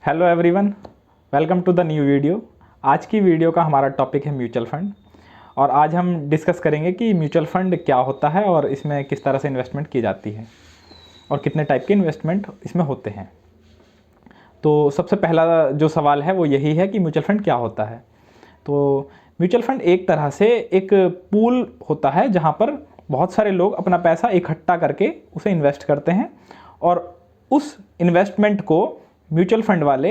Hello everyone, welcome to the new video. आज की video का हमारा टॉपिक है म्यूचुअल फंड। और आज हम डिस्कस करेंगे कि म्यूचुअल फंड क्या होता है और इसमें किस तरह से इन्वेस्टमेंट की जाती है और कितने टाइप के इन्वेस्टमेंट इसमें होते हैं। तो सबसे पहला जो सवाल है वो यही है कि म्यूचुअल फंड क्या होता है। तो म्यूचुअल फंड एक तरह से एक पूल होता है जहाँ पर बहुत सारे लोग अपना पैसा इकट्ठा करके उसे इन्वेस्ट करते हैं और उस इन्वेस्टमेंट को म्यूचुअल फंड वाले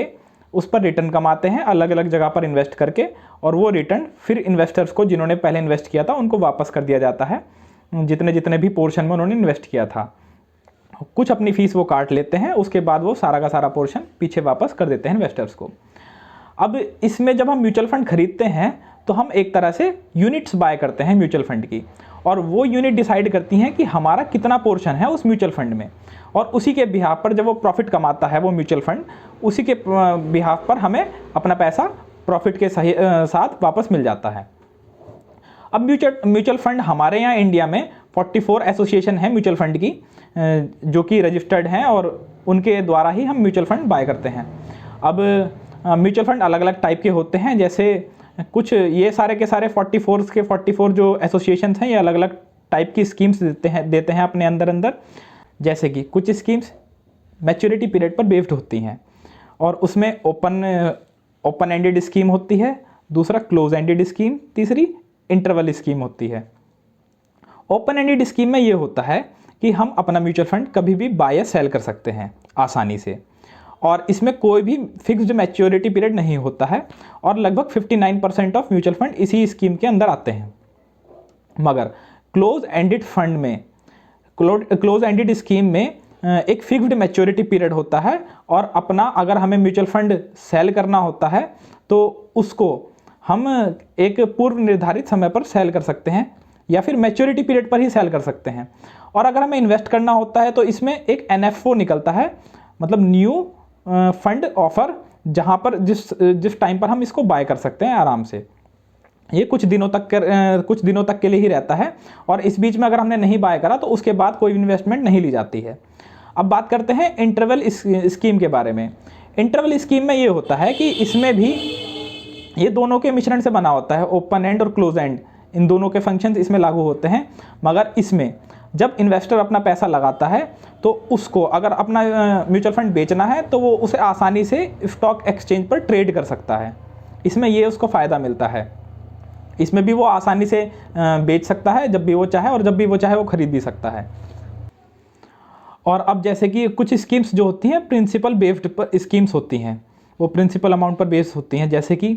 उस पर रिटर्न कमाते हैं अलग अलग जगह पर इन्वेस्ट करके, और वो रिटर्न फिर इन्वेस्टर्स को जिन्होंने पहले इन्वेस्ट किया था उनको वापस कर दिया जाता है, जितने जितने भी पोर्शन में उन्होंने इन्वेस्ट किया था। कुछ अपनी फीस वो काट लेते हैं, उसके बाद वो सारा का सारा पोर्शन पीछे वापस कर देते हैं इन्वेस्टर्स को। अब इसमें जब हम म्यूचुअल फंड खरीदते हैं तो हम एक तरह से यूनिट्स बाय करते हैं म्यूचुअल फंड की, और वो यूनिट डिसाइड करती हैं कि हमारा कितना पोर्शन है उस म्यूचुअल फंड में, और उसी के बिहाफ पर जब वो प्रॉफिट कमाता है वो म्यूचुअल फंड, उसी के बिहाफ पर हमें अपना पैसा प्रॉफिट के सही साथ वापस मिल जाता है। अब म्यूचुअल फंड हमारे यहाँ इंडिया में 44 एसोसिएशन है म्यूचुअल फंड की, जो कि रजिस्टर्ड हैं और उनके द्वारा ही हम म्यूचुअल फंड बाय करते हैं। अब म्यूचुअल फंड अलग अलग टाइप के होते हैं, जैसे कुछ ये सारे के सारे 44 के 44 जो एसोसिएशंस हैं ये अलग अलग टाइप की स्कीम्स देते हैं अपने अंदर। जैसे कि कुछ स्कीम्स मैच्योरिटी पीरियड पर बेस्ड होती हैं और उसमें ओपन एंडेड स्कीम होती है, दूसरा क्लोज एंडेड स्कीम, तीसरी इंटरवल स्कीम होती है। ओपन एंडेड स्कीम में ये होता है कि हम अपना म्यूचुअल फंड कभी भी बाय या सेल कर सकते हैं आसानी से, और इसमें कोई भी फिक्स्ड मैच्योरिटी पीरियड नहीं होता है, और लगभग 59% ऑफ म्यूचुअल फंड इसी स्कीम के अंदर आते हैं। मगर क्लोज एंडेड फंड में, क्लोज एंडेड स्कीम में एक फिक्स्ड मैच्योरिटी पीरियड होता है, और अपना अगर हमें म्यूचुअल फंड सेल करना होता है तो उसको हम एक पूर्व निर्धारित समय पर सेल कर सकते हैं या फिर मैच्योरिटी पीरियड पर ही सेल कर सकते हैं। और अगर हमें इन्वेस्ट करना होता है तो इसमें एक NFO निकलता है, मतलब न्यू फंड ऑफर, जहां पर जिस टाइम पर हम इसको बाय कर सकते हैं आराम से। ये कुछ दिनों तक के लिए ही रहता है, और इस बीच में अगर हमने नहीं बाय करा तो उसके बाद कोई इन्वेस्टमेंट नहीं ली जाती है। अब बात करते हैं इंटरवल स्कीम के बारे में। इंटरवल स्कीम में ये होता है कि इसमें भी ये दोनों के मिश्रण से बना होता है, ओपन एंड और क्लोज एंड, इन दोनों के फंक्शंस इसमें लागू होते हैं। मगर इसमें जब इन्वेस्टर अपना पैसा लगाता है तो उसको अगर अपना म्यूचुअल फंड बेचना है तो वो उसे आसानी से स्टॉक एक्सचेंज पर ट्रेड कर सकता है। इसमें ये उसको फ़ायदा मिलता है। इसमें भी वो आसानी से बेच सकता है जब भी वो चाहे, और जब भी वो चाहे वो खरीद भी सकता है। और अब जैसे कि कुछ स्कीम्स जो होती हैं प्रिंसिपल बेस्ड स्कीम्स होती हैं, वो प्रिंसिपल अमाउंट पर बेस्ड होती हैं, जैसे कि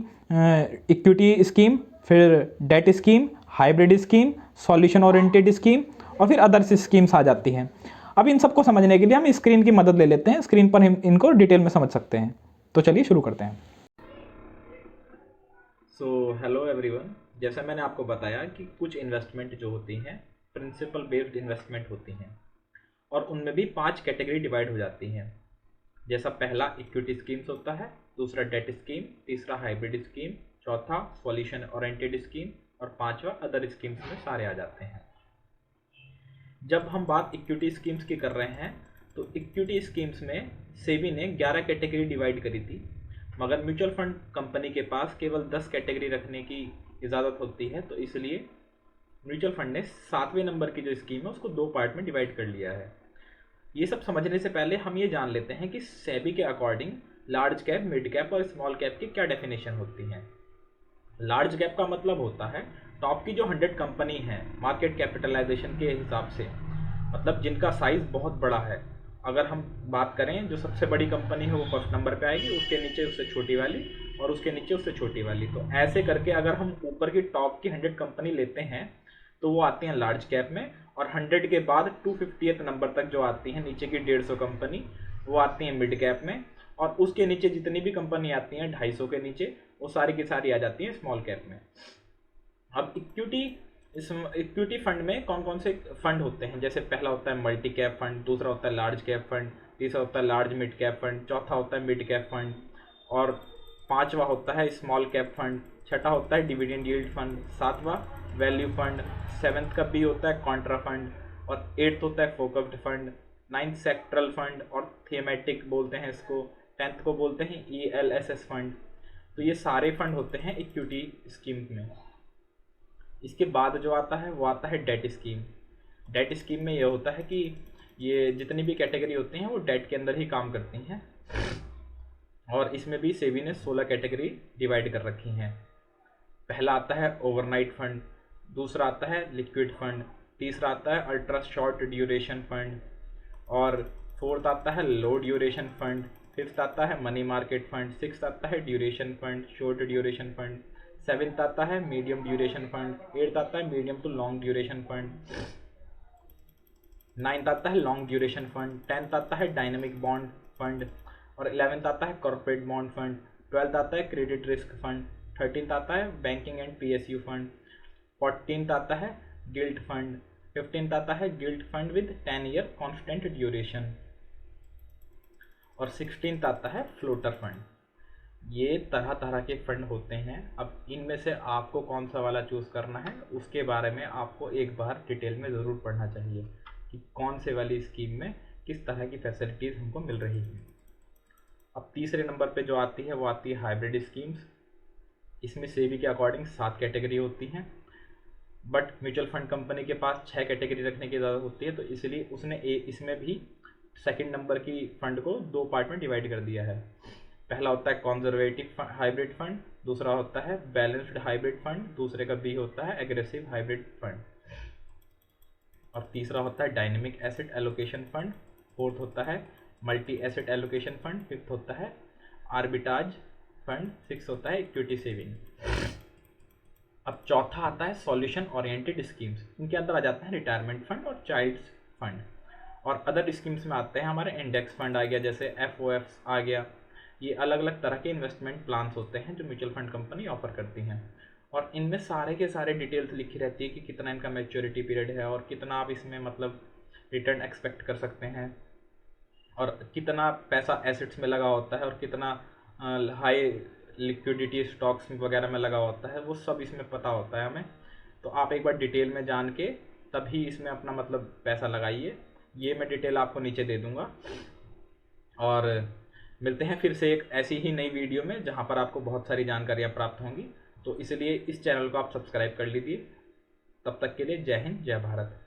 इक्विटी स्कीम, फिर debt scheme, hybrid scheme, solution oriented scheme, और फिर अदर्स स्कीम्स आ जाती हैं। अब इन सबको समझने के लिए हम स्क्रीन की मदद ले लेते हैं, स्क्रीन पर हम इनको डिटेल में समझ सकते हैं। तो चलिए शुरू करते हैं। हेलो एवरीवन, जैसा मैंने आपको बताया कि कुछ इन्वेस्टमेंट जो होती हैं प्रिंसिपल बेस्ड इन्वेस्टमेंट होती हैं, और उनमें भी 5 कैटेगरी डिवाइड हो जाती हैं। जैसा पहला इक्विटी स्कीम्स होता है, दूसरा डेट स्कीम, तीसरा हाइब्रिड स्कीम, चौथा सॉल्यूशन ओरिएंटेड स्कीम, और पांचवा अदर स्कीम्स में सारे आ जाते हैं। जब हम बात इक्विटी स्कीम्स की कर रहे हैं तो इक्विटी स्कीम्स में सेबी ने 11 कैटेगरी डिवाइड करी थी, मगर म्यूचुअल फंड कंपनी के पास केवल 10 कैटेगरी रखने की इजाज़त होती है, तो इसलिए म्यूचुअल फंड ने 7वें नंबर की जो स्कीम है उसको 2 पार्ट में डिवाइड कर लिया है। ये सब समझने से पहले हम ये जान लेते हैं कि सेबी के according large cap, mid cap और स्मॉल कैप की क्या डेफिनेशन होती है। लार्ज कैप का मतलब होता है टॉप की जो 100 कंपनी है मार्केट कैपिटलाइजेशन के हिसाब से, मतलब जिनका साइज बहुत बड़ा है। अगर हम बात करें जो सबसे बड़ी कंपनी है वो फर्स्ट नंबर पे आएगी, उसके नीचे उससे छोटी वाली, और उसके नीचे उससे छोटी वाली। तो ऐसे करके अगर हम ऊपर की टॉप की 100 कंपनी लेते हैं तो वो आती हैं लार्ज कैप में, और 100 के बाद 250th नंबर तक जो आती हैं नीचे की 150 कंपनी वो आती हैं मिड कैप में, और उसके नीचे जितनी भी कंपनी आती हैं 250 के नीचे वो सारी की सारी आ जाती हैं स्मॉल कैप में। अब इक्विटी फंड में कौन कौन से फंड होते हैं, जैसे पहला होता है मल्टी कैप फंड, दूसरा होता है लार्ज कैप फंड, तीसरा होता है लार्ज मिड कैप फंड, चौथा होता है मिड कैप फंड, और पांचवा होता है स्मॉल कैप फंड, छठा होता है डिविडेंड यील्ड फंड, सातवां वैल्यू फंड, 7th का बी होता है कॉन्ट्रा फंड, और 8th होता है focused fund, 9th sectoral fund और थीमेटिक बोलते हैं इसको, 10th को बोलते हैं ELSS फंड। तो ये सारे फंड होते हैं इक्विटी स्कीम में। इसके बाद जो आता है वो आता है डेट स्कीम। डेट स्कीम में ये होता है कि ये जितनी भी कैटेगरी होती हैं वो डेट के अंदर ही काम करती हैं, और इसमें भी सेबी ने 16 कैटेगरी डिवाइड कर रखी हैं। पहला आता है ओवरनाइट फंड, दूसरा आता है लिक्विड फंड, तीसरा आता है अल्ट्रा शॉर्ट ड्यूरेशन फंड, और फोर्थ आता है लो ड्यूरेशन फंड, फिफ्थ आता है मनी मार्केट फंड, सिक्स्थ आता है duration fund, short duration fund, seventh आता है मीडियम ड्यूरेशन फंड, एट्थ आता है medium to long duration fund, ninth आता है लॉन्ग ड्यूरेशन फंड, 10th आता है डायनेमिक बॉन्ड फंड, और 11th आता है कॉर्पोरेट बॉन्ड फंड, 12th आता है क्रेडिट रिस्क फंड, 13th आता है banking and PSU fund, 14th आता है गिल्ट फंड, 15th आता है guilt fund with 10 year constant duration, और 16th आता है फ्लोटर फंड। ये तरह तरह के फंड होते हैं। अब इनमें से आपको कौन सा वाला चूज़ करना है उसके बारे में आपको एक बार डिटेल में ज़रूर पढ़ना चाहिए कि कौन से वाली स्कीम में किस तरह की फैसिलिटीज़ हमको मिल रही हैं। अब तीसरे नंबर पे जो आती है वो आती है हाइब्रिड स्कीम्स। इसमें सेबी के अकॉर्डिंग 7 कैटेगरी होती हैं, बट म्यूचुअल फंड कंपनी के पास 6 कैटेगरी रखने की ज़रूरत होती है, तो इसलिए उसने इसमें भी सेकंड नंबर की फंड को 2 पार्ट में डिवाइड कर दिया है। पहला होता है कॉन्जर्वेटिव हाइब्रिड फंड, दूसरा होता है बैलेंस्ड हाइब्रिड फंड, दूसरे का बी होता है एग्रेसिव हाइब्रिड फंड, और तीसरा होता है dynamic asset allocation fund, fourth होता है multi asset allocation fund, fifth होता है आर्बिटाज फंड, सिक्स होता है इक्विटी सेविंग। अब चौथा आता है सॉल्यूशन ओरिएंटेड स्कीम्स। इनके अंदर आ जाते हैं रिटायरमेंट फंड और चाइल्ड्स फंड, और अदर स्कीम्स में आते हैं हमारे इंडेक्स फंड आ गया, जैसे FOFs आ गया। ये अलग अलग तरह के इन्वेस्टमेंट प्लान्स होते हैं जो म्यूचुअल फंड कंपनी ऑफर करती हैं, और इनमें सारे के सारे डिटेल्स लिखी रहती है कि कितना इनका मैच्योरिटी पीरियड है, और कितना आप इसमें मतलब रिटर्न एक्सपेक्ट कर सकते हैं, और कितना पैसा एसेट्स में लगा होता है, और कितना हाई लिक्विडिटी स्टॉक्स वगैरह में लगा होता है, वो सब इसमें पता होता है हमें। तो आप एक बार डिटेल में जान के तभी इसमें अपना मतलब पैसा लगाइए। ये मैं डिटेल आपको नीचे दे दूँगा, और मिलते हैं फिर से एक ऐसी ही नई वीडियो में जहाँ पर आपको बहुत सारी जानकारियाँ प्राप्त होंगी। तो इसलिए इस चैनल को आप सब्सक्राइब कर लीजिए। तब तक के लिए जय हिंद, जय भारत।